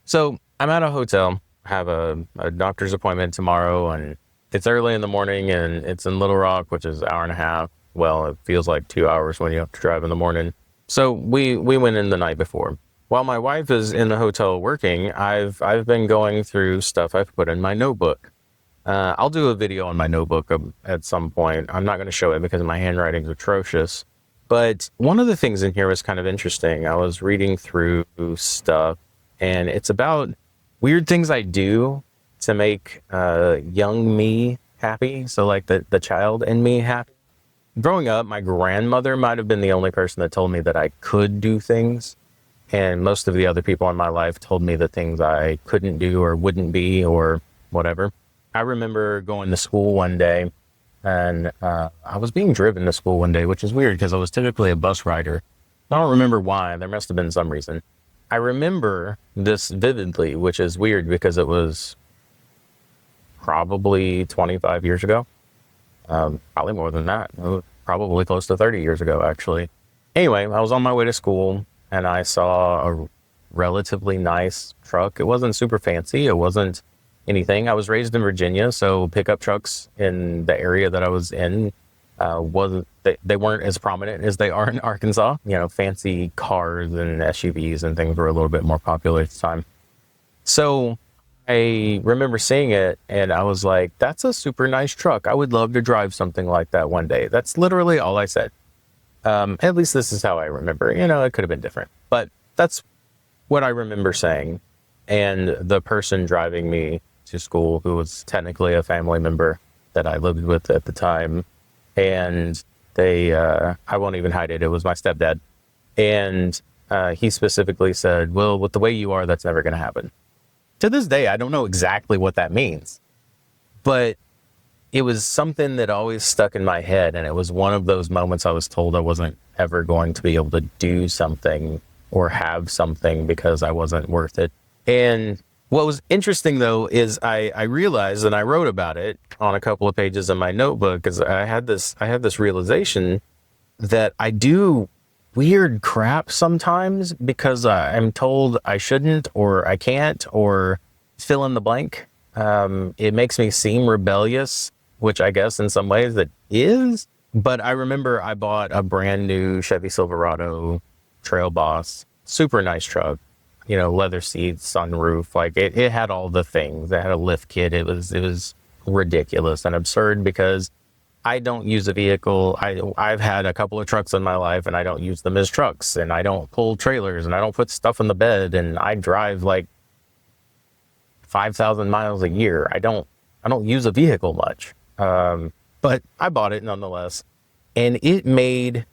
So I'm at a hotel, have a doctor's appointment tomorrow, and it's early in the morning, and it's in Little Rock, which is an hour and a half. Well, it feels like 2 hours when you have to drive in the morning. So we went in the night before. While my wife is in the hotel working, I've been going through stuff I've put in my notebook. I'll do a video on my notebook at some point. I'm not going to show it because my handwriting's atrocious. But one of the things in here was kind of interesting. I was reading through stuff, and it's about weird things I do to make young me happy. So, like the child in me happy. Growing up, my grandmother might have been the only person that told me that I could do things. And most of the other people in my life told me the things I couldn't do or wouldn't be or whatever. I remember going to school one day, and I was being driven to school one day, which is weird because I was typically a bus rider. I don't remember why. There must have been some reason. I remember this vividly, which is weird because it was probably 25 years ago. Probably more than that. Probably close to 30 years ago, actually. Anyway, I was on my way to school, and I saw a relatively nice truck. It wasn't super fancy. It wasn't anything. I was raised in Virginia, so pickup trucks in the area that I was in wasn't they weren't as prominent as they are in Arkansas. You know, fancy cars and SUVs and things were a little bit more popular at the time. So I remember seeing it, and I was like, "That's a super nice truck. I would love to drive something like that one day." That's literally all I said. At least this is how I remember. You know, it could have been different, but that's what I remember saying. And the person driving me to school, who was technically a family member that I lived with at the time, and I won't even hide it, it was my stepdad. And he specifically said, "Well, with the way you are, that's never going to happen." To this day, I don't know exactly what that means, but it was something that always stuck in my head. And it was one of those moments I was told I wasn't ever going to be able to do something or have something because I wasn't worth it. And what was interesting though is I realized, and I wrote about it on a couple of pages in my notebook, because I had this realization that I do weird crap sometimes because I'm told I shouldn't or I can't or fill in the blank. It makes me seem rebellious, which I guess in some ways it is. But I remember I bought a brand new Chevy Silverado Trail Boss, super nice truck, you know, leather seats, sunroof, like it had all the things. It had a lift kit. It was ridiculous and absurd because I don't use a vehicle. I've had a couple of trucks in my life, and I don't use them as trucks, and I don't pull trailers, and I don't put stuff in the bed, and I drive like 5,000 miles a year. I don't use a vehicle much. But I bought it nonetheless, and it made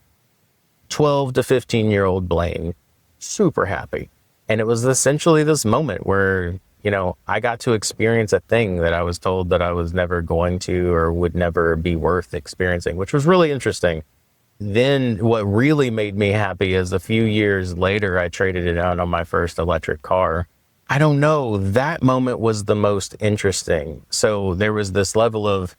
12 to 15-year-old Blaine super happy. And it was essentially this moment where, you know, I got to experience a thing that I was told that I was never going to or would never be worth experiencing, which was really interesting. Then what really made me happy is a few years later, I traded it out on my first electric car. I don't know, that moment was the most interesting. So there was this level of,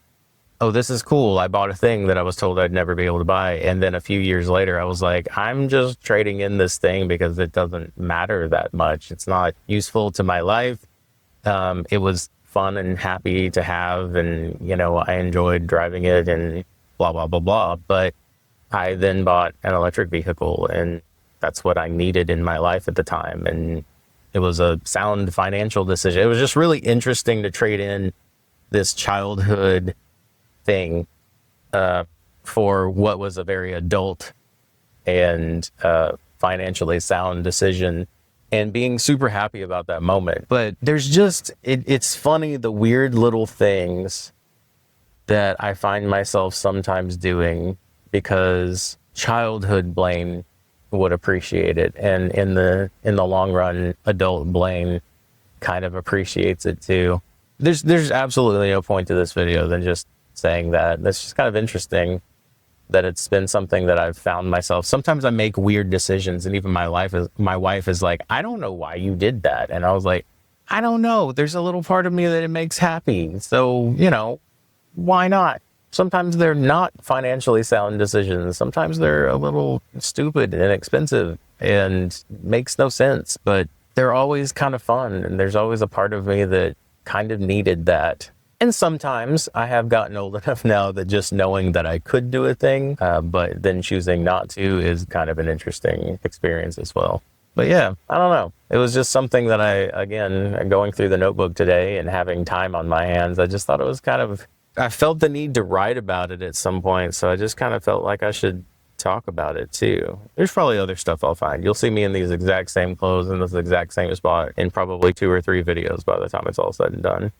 oh, this is cool. I bought a thing that I was told I'd never be able to buy. And then a few years later, I was like, I'm just trading in this thing because it doesn't matter that much. It's not useful to my life. It was fun and happy to have. And, you know, I enjoyed driving it and blah, blah, blah, blah. But I then bought an electric vehicle, and that's what I needed in my life at the time. And it was a sound financial decision. It was just really interesting to trade in this childhood thing for what was a very adult and financially sound decision, and being super happy about that moment. But there's just, it's funny, the weird little things that I find myself sometimes doing because childhood Blaine would appreciate it, and in the long run, adult Blaine kind of appreciates it too. There's absolutely no point to this video than just saying that. That's just kind of interesting that it's been something that I've found myself. Sometimes I make weird decisions, and even my wife is like, "I don't know why you did that." And I was like, "I don't know. There's a little part of me that it makes happy. So, you know, why not?" Sometimes they're not financially sound decisions. Sometimes they're a little stupid and inexpensive and makes no sense. But they're always kind of fun, and there's always a part of me that kind of needed that. And sometimes I have gotten old enough now that just knowing that I could do a thing, but then choosing not to is kind of an interesting experience as well. But yeah, I don't know. It was just something that again, going through the notebook today and having time on my hands, I just thought it was I felt the need to write about it at some point. So I just kind of felt like I should talk about it too. There's probably other stuff I'll find. You'll see me in these exact same clothes in this exact same spot in probably 2 or 3 videos by the time it's all said and done.